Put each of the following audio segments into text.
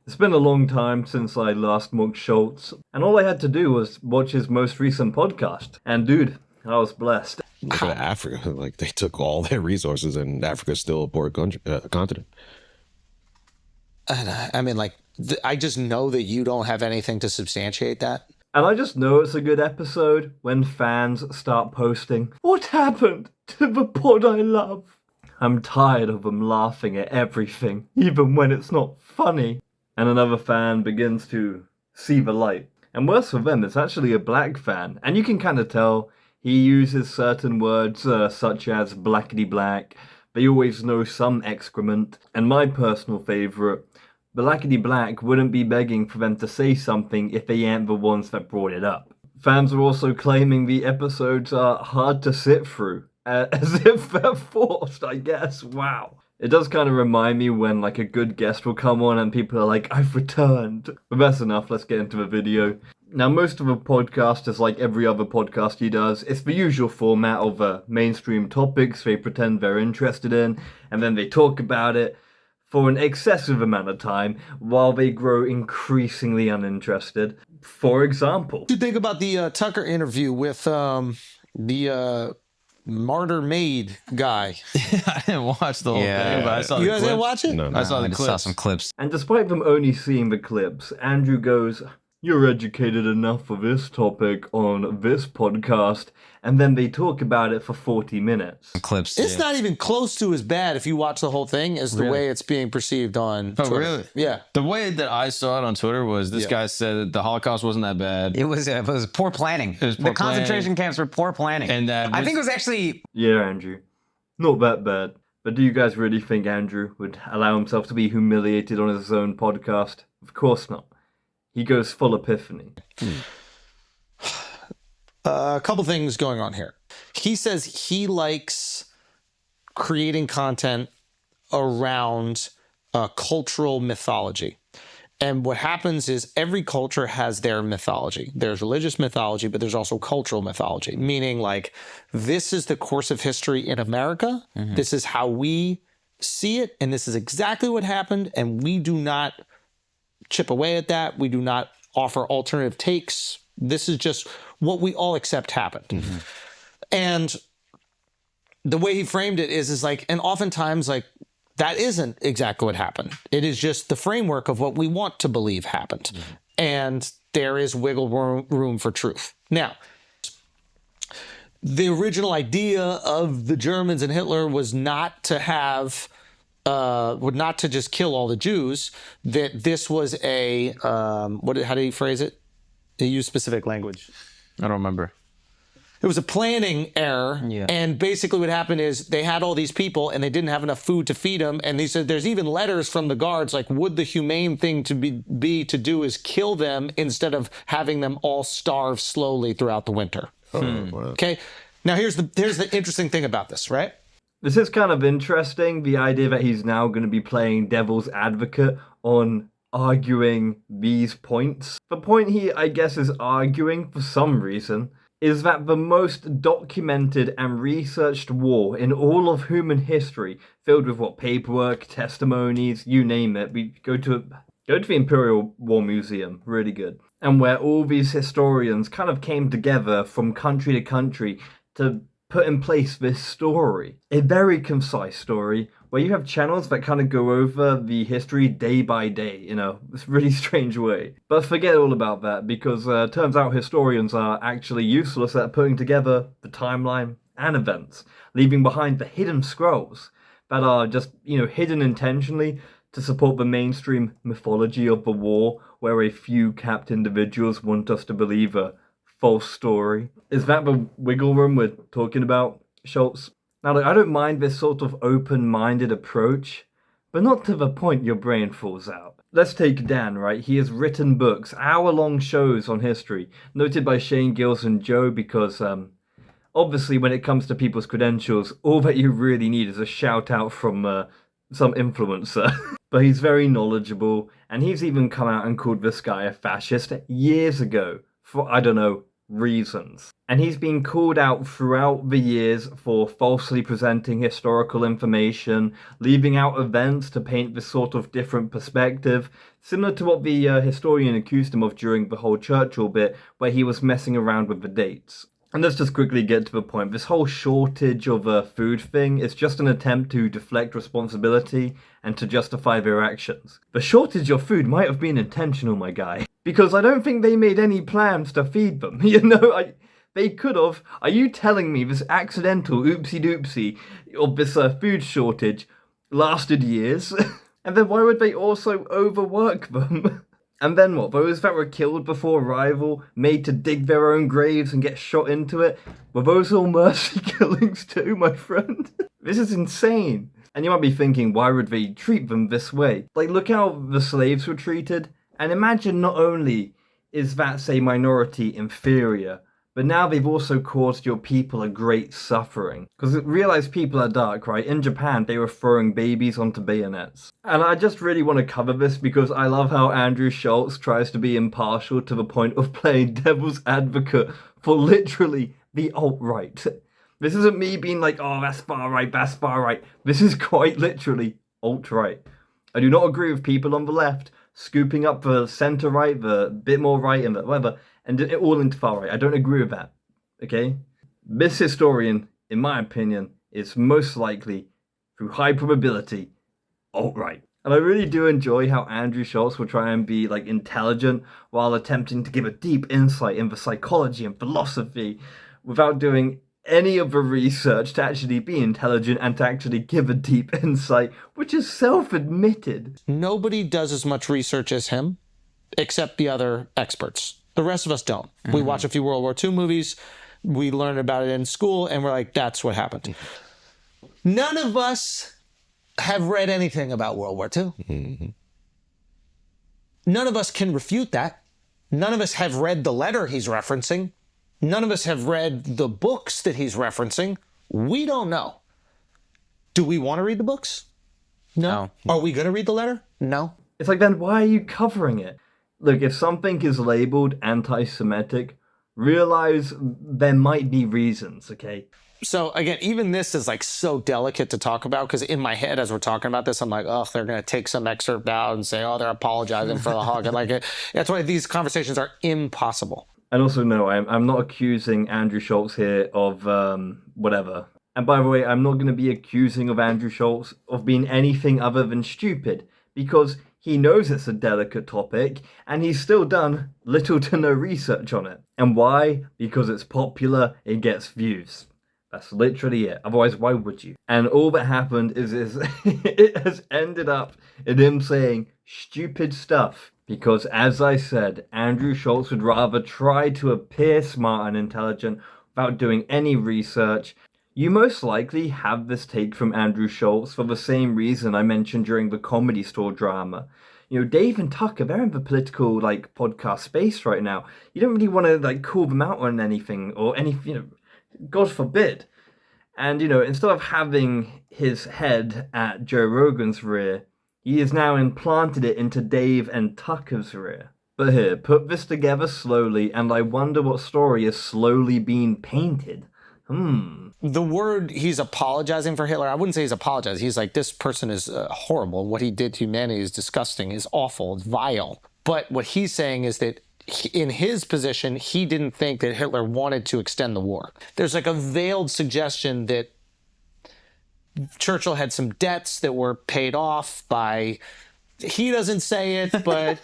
It's been a long time since I last mugged Shultz, and all I had to do was watch his most recent podcast. And dude, I was blessed. Look at Africa. Like, they took all their resources, and Africa's still a poor continent. I mean, like, I just know that you don't have anything to substantiate that. And I just know it's a good episode when fans start posting, "What happened to the pod I love?" I'm tired of them laughing at everything, even when it's not funny. And another fan begins to see the light. And worse for them, it's actually a black fan. And you can kind of tell he uses certain words such as blackety black. They always know some excrement. And my personal favourite, blackety black wouldn't be begging for them to say something if they ain't the ones that brought it up. Fans are also claiming the episodes are hard to sit through. As if they're forced, I guess. Wow. It does kind of remind me when like a good guest will come on and people are like, "I've returned." But that's enough, let's get into the video. Now, most of the podcast is like every other podcast he does. It's the usual format of mainstream topics they pretend they're interested in, and then they talk about it for an excessive amount of time while they grow increasingly uninterested. For example, What do you think about the Tucker interview with the Martyr Maid guy? I didn't watch the whole thing, but I saw You the guys clips. didn't watch it? No, I saw the I just clips. saw some clips. and despite them only seeing the clips, Andrew goes, "You're educated enough for this topic on this podcast," and then they talk about it for 40 minutes. Clips. It's not even close to as bad if you watch the whole thing as the Really? way it's being perceived on Oh, Twitter. really? Yeah. The way that I saw it on Twitter was this guy said that the Holocaust wasn't that bad. It was poor planning. was The poor concentration camps were poor planning. And I think it was actually Yeah, Andrew. Not that bad. But do you guys really think Andrew would allow himself to be humiliated on his own podcast? Of course not. He goes full epiphany. A couple things going on here. He says he likes creating content around cultural mythology. And what happens is every culture has their mythology. There's religious mythology, but there's also cultural mythology, meaning like this is the course of history in America. This is how we see it. And this is exactly what happened. And we do not chip away at that. We do not offer alternative takes. This is just what we all accept happened. And the way he framed it is like, and oftentimes like, that isn't exactly what happened. It is just the framework of what we want to believe happened. And there is wiggle room for truth. Now, the original idea of the Germans and Hitler was not to have, not to just kill all the Jews, that this was a, how did he phrase it? He used specific language. I don't remember. It was a planning error. Yeah. And basically what happened is they had all these people and they didn't have enough food to feed them. And they said there's even letters from the guards like, would the humane thing to be to do is kill them instead of having them all starve slowly throughout the winter. Wow. Okay. Now here's the interesting thing about this, right? This is kind of interesting, the idea that he's now going to be playing devil's advocate on arguing these points. The point he, I guess, is arguing for some reason is that the most documented and researched war in all of human history, filled with paperwork, testimonies, you name it. We go to the Imperial War Museum, really good. And where all these historians kind of came together from country to country to put in place this story. A very concise story where you have channels that kind of go over the history day by day in a really strange way. But forget all about that, because turns out historians are actually useless at putting together the timeline and events, leaving behind the hidden scrolls that are just, hidden intentionally to support the mainstream mythology of the war, where a few capped individuals want us to believe a false story. Is that the wiggle room we're talking about, Shultz? Now, look, I don't mind this sort of open-minded approach, but not to the point your brain falls out. Let's take Dan, right? He has written books, hour-long shows on history, noted by Shane Gills and Joe because, obviously, when it comes to people's credentials, all that you really need is a shout-out from some influencer. But he's very knowledgeable, and he's even come out and called this guy a fascist years ago for, I don't know, reasons. And he's been called out throughout the years for falsely presenting historical information, leaving out events to paint this sort of different perspective, similar to what the historian accused him of during the whole Churchill bit, where he was messing around with the dates. And let's just quickly get to the point. This whole shortage of a food thing is just an attempt to deflect responsibility and to justify their actions. The shortage of food might have been intentional, my guy. Because I don't think they made any plans to feed them. They could have. Are you telling me this accidental oopsie-doopsie of this food shortage lasted years? And then why would they also overwork them? And then what? Those that were killed before arrival, made to dig their own graves and get shot into it? Were those all mercy killings too, my friend? This is insane. And you might be thinking, why would they treat them this way? Like, look how the slaves were treated. And imagine not only is that, say, minority inferior, but now they've also caused your people a great suffering. Because realize people are dark, right? In Japan, they were throwing babies onto bayonets. And I just really want to cover this because I love how Andrew Shultz tries to be impartial to the point of playing devil's advocate for literally the alt-right. This isn't me being like, oh, that's far right, that's far right. This is quite literally alt-right. I do not agree with people on the left scooping up the centre-right, the bit more right, and the whatever, and it all into far right. I don't agree with that, okay? This historian, in my opinion, is most likely, through high probability, alt-right. And I really do enjoy how Andrew Shultz will try and be like intelligent while attempting to give a deep insight into psychology and philosophy without doing any of the research to actually be intelligent and to actually give a deep insight, which is self-admitted. Nobody does as much research as him, except the other experts. The rest of us don't. Mm-hmm. We watch a few World War II movies, we learn about it in school, and we're like, that's what happened. None of us have read anything about World War II. Mm-hmm. None of us can refute that. None of us have read the letter he's referencing. None of us have read the books that he's referencing. We don't know. Do we want to read the books? No. Are we going to read the letter? No. It's like, then why are you covering it? Look, if something is labeled anti-Semitic, realize there might be reasons, okay? So again, even this is like so delicate to talk about because in my head, as we're talking about this, I'm like, oh, they're going to take some excerpt out and say, oh, they're apologizing for the hug. And like, that's why these conversations are impossible. And also, no, I'm not accusing Andrew Shultz here of whatever. And by the way, I'm not going to be accusing of Andrew Shultz of being anything other than stupid, because he knows it's a delicate topic, and he's still done little to no research on it. And why? Because it's popular, it gets views. That's literally it. Otherwise, why would you? And all that happened is it has ended up in him saying stupid stuff. Because, as I said, Andrew Shultz would rather try to appear smart and intelligent without doing any research. You most likely have this take from Andrew Shultz for the same reason I mentioned during the Comedy Store drama. You know, Dave and Tucker, they're in the political, podcast space right now. You don't really want to, call them out on anything or God forbid. And, instead of having his head at Joe Rogan's rear, he has now implanted it into Dave and Tucker's rear. But here, put this together slowly, and I wonder what story is slowly being painted. The word he's apologizing for Hitler, I wouldn't say he's apologizing. He's like, this person is horrible. What he did to humanity is disgusting, is awful, it's vile. But what he's saying is that in his position, he didn't think that Hitler wanted to extend the war. There's like a veiled suggestion that Churchill had some debts that were paid off by, he doesn't say it, but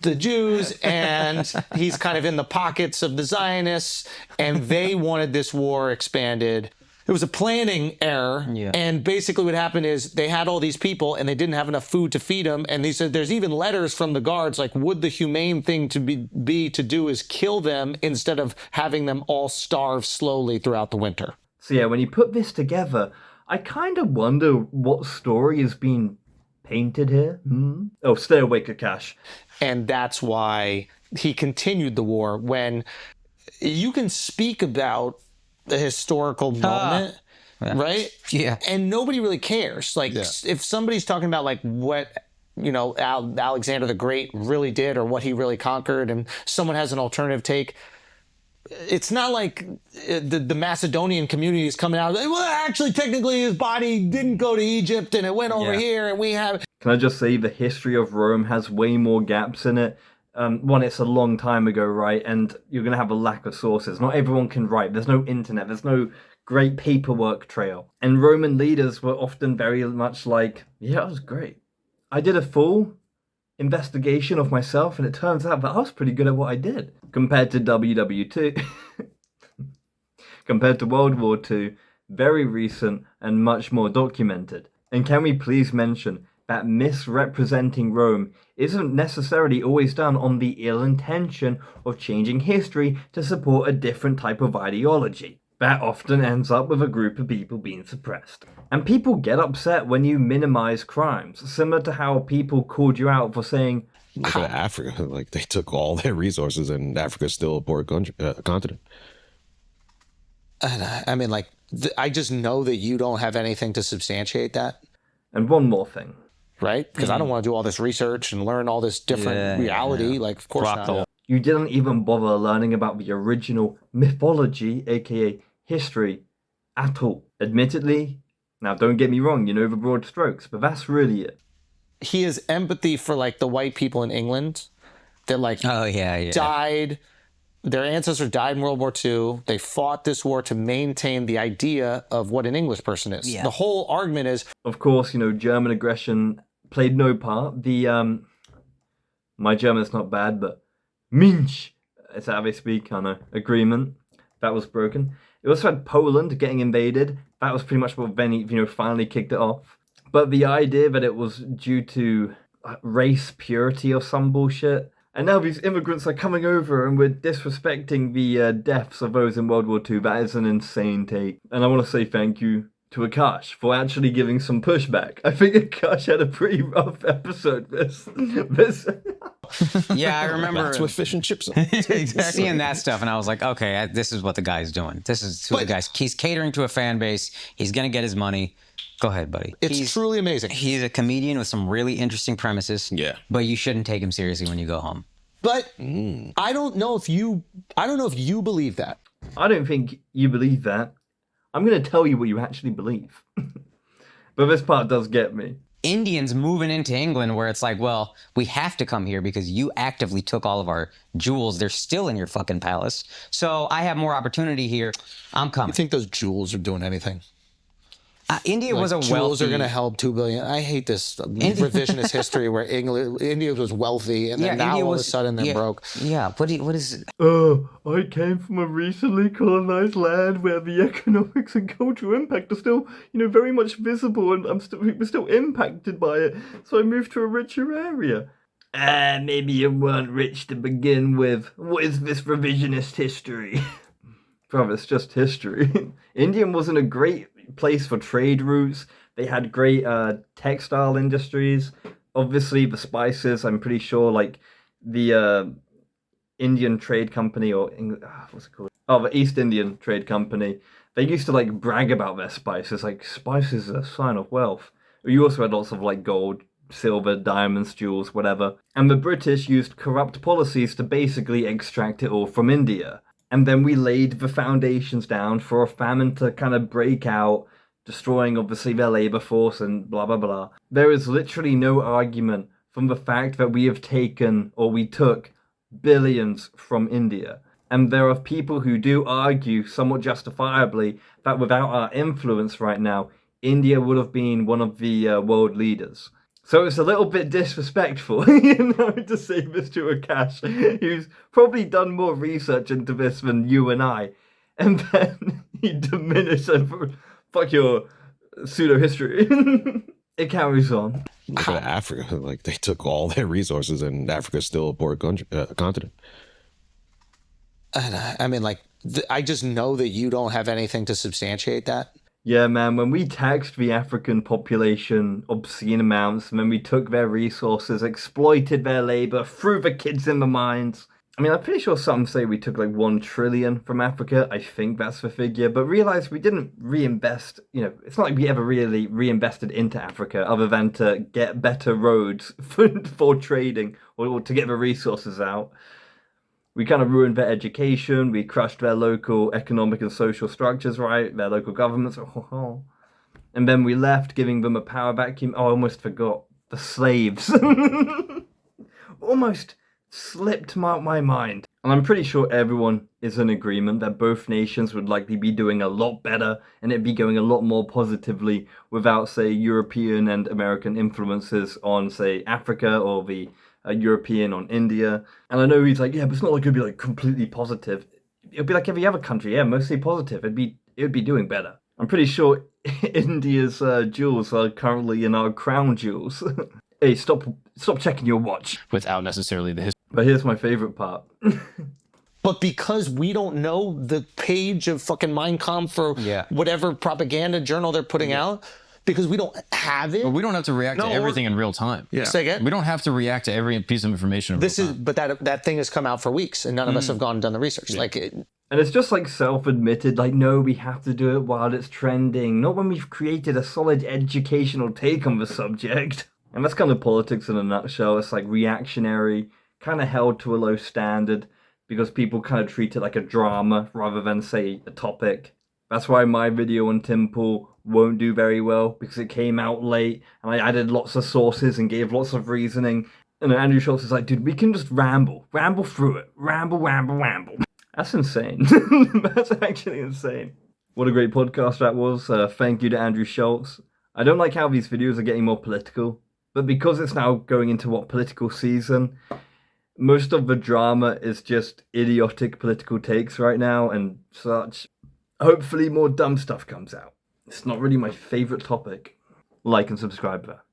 the Jews, and he's kind of in the pockets of the Zionists, and they wanted this war expanded. It was a planning error, and basically what happened is they had all these people, and they didn't have enough food to feed them, and they said there's even letters from the guards, like, would the humane thing to be to do is kill them instead of having them all starve slowly throughout the winter. So yeah, when you put this together, I kind of wonder what story is being painted here. Oh, stay awake, Akash. And that's why he continued the war. When you can speak about the historical moment, right? Yeah. And nobody really cares. If somebody's talking about what Alexander the Great really did or what he really conquered, and someone has an alternative take, it's not like the Macedonian community is coming out. Well, actually, technically, his body didn't go to Egypt and it went over here, and we have. Can I just say the history of Rome has way more gaps in it? One, it's a long time ago, right? And you're going to have a lack of sources. Not everyone can write. There's no internet. There's no great paperwork trail. And Roman leaders were often very much like, yeah, it was great. I did a full investigation of myself, and it turns out that I was pretty good at what I did. Compared to WW2, compared to World War II, very recent and much more documented. And can we please mention that misrepresenting Rome isn't necessarily always done on the ill intention of changing history to support a different type of ideology. That often ends up with a group of people being suppressed. And people get upset when you minimize crimes, similar to how people called you out for saying, Look at Africa. Like, they took all their resources, and Africa's still a poor continent. I mean, like, I just know that you don't have anything to substantiate that. And one more thing. Right? Because I don't want to do all this research and learn all this different reality. Yeah. Like, of course not. You didn't even bother learning about the original mythology, aka history, at all. Admittedly, now don't get me wrong, you know the broad strokes, but that's really it. He has empathy for, like, the white people in England that, like, died. Their ancestors died in World War II. They fought this war to maintain the idea of what an English person is. Yeah. The whole argument is... Of course, you know, German aggression played no part. The, my German's not bad, but Minch, is how they speak, I know, agreement, that was broken. It also had Poland getting invaded. That was pretty much what Veni, finally kicked it off. But the idea that it was due to race purity or some bullshit, and now these immigrants are coming over and we're disrespecting the deaths of those in World War II. That is an insane take. And I want to say thank you to Akash for actually giving some pushback. I think Akash had a pretty rough episode this. Yeah, I remember. That's what fish and chips are. Exactly. Seeing that stuff, and I was like, okay, this is what the guy's doing. This is who the guy's. He's catering to a fan base. He's going to get his money. Go ahead, buddy. It's truly amazing. He's a comedian with some really interesting premises. Yeah. But you shouldn't take him seriously when you go home. But I don't know if you believe that. I don't think you believe that. I'm going to tell you what you actually believe. But this part does get me. Indians moving into England where it's like, well, we have to come here because you actively took all of our jewels. They're still in your fucking palace. So I have more opportunity here. I'm coming. You think those jewels are doing anything? India was a wealthy... Jewels are going to help 2 billion. I hate this revisionist history where India was wealthy and then now all of a sudden they're broke. Yeah, what is it? I came from a recently colonized land where the economics and cultural impact are still, very much visible, and we're still impacted by it. So I moved to a richer area. Maybe you weren't rich to begin with. What is this revisionist history? Bro, it's just history. India wasn't a great place for trade routes. They had great textile industries. Obviously, the spices, I'm pretty sure, like, the Indian Trade Company, or what's it called? Oh, the East Indian Trade Company. They used to, like, brag about their spices. Like, spices are a sign of wealth. You also had lots of, like, gold, silver, diamonds, jewels, whatever. And the British used corrupt policies to basically extract it all from India. And then we laid the foundations down for a famine to kind of break out, destroying, obviously, their labor force and blah, blah, blah. There is literally no argument from the fact that we took billions from India. And there are people who do argue, somewhat justifiably, that without our influence right now, India would have been one of the world leaders. So it's a little bit disrespectful, to say this to Akash, who's probably done more research into this than you and I. And then he diminished and fuck your pseudo-history. It carries on. Look at Africa. Like, they took all their resources, and Africa's still a poor continent. I mean, like, I just know that you don't have anything to substantiate that. Yeah, man, when we taxed the African population obscene amounts, and then we took their resources, exploited their labor, threw the kids in the mines. I mean, I'm pretty sure some say we took like 1 trillion from Africa. I think that's the figure. But realize we didn't reinvest, it's not like we ever really reinvested into Africa other than to get better roads for trading or to get the resources out. We kind of ruined their education. We crushed their local economic and social structures, right? Their local governments. And then we left, giving them a power vacuum. Oh, I almost forgot. The slaves. Almost slipped my mind. And I'm pretty sure everyone is in agreement that both nations would likely be doing a lot better and it'd be going a lot more positively without, say, European and American influences on, say, Africa or the European on India. And I know he's like, yeah, but it's not like it'd be like completely positive. It'd be like every other country, yeah, mostly positive. It would be doing better. I'm pretty sure India's jewels are currently in our crown jewels. Hey, stop checking your watch. Without necessarily the history. But here's my favorite part. But because we don't know the page of fucking Mein Kampf for whatever propaganda journal they're putting out, because we don't have it. But we don't have to react to everything in real time. Yeah. Say again? We don't have to react to every piece of information in real time. But that thing has come out for weeks, and none of us have gone and done the research. And it's just like self-admitted, like, no, we have to do it while it's trending, not when we've created a solid educational take on the subject. And that's kind of politics in a nutshell. It's like reactionary, kind of held to a low standard, because people kind of treat it like a drama rather than, say, a topic. That's why my video on Tim Pool won't do very well, because it came out late, and I added lots of sources and gave lots of reasoning. And Andrew Shultz is like, dude, we can just ramble through it. Ramble. That's insane. That's actually insane. What a great podcast that was. Thank you to Andrew Shultz. I don't like how these videos are getting more political, but because it's now going into political season, most of the drama is just idiotic political takes right now and such. Hopefully more dumb stuff comes out. It's not really my favorite topic. Like and subscribe there.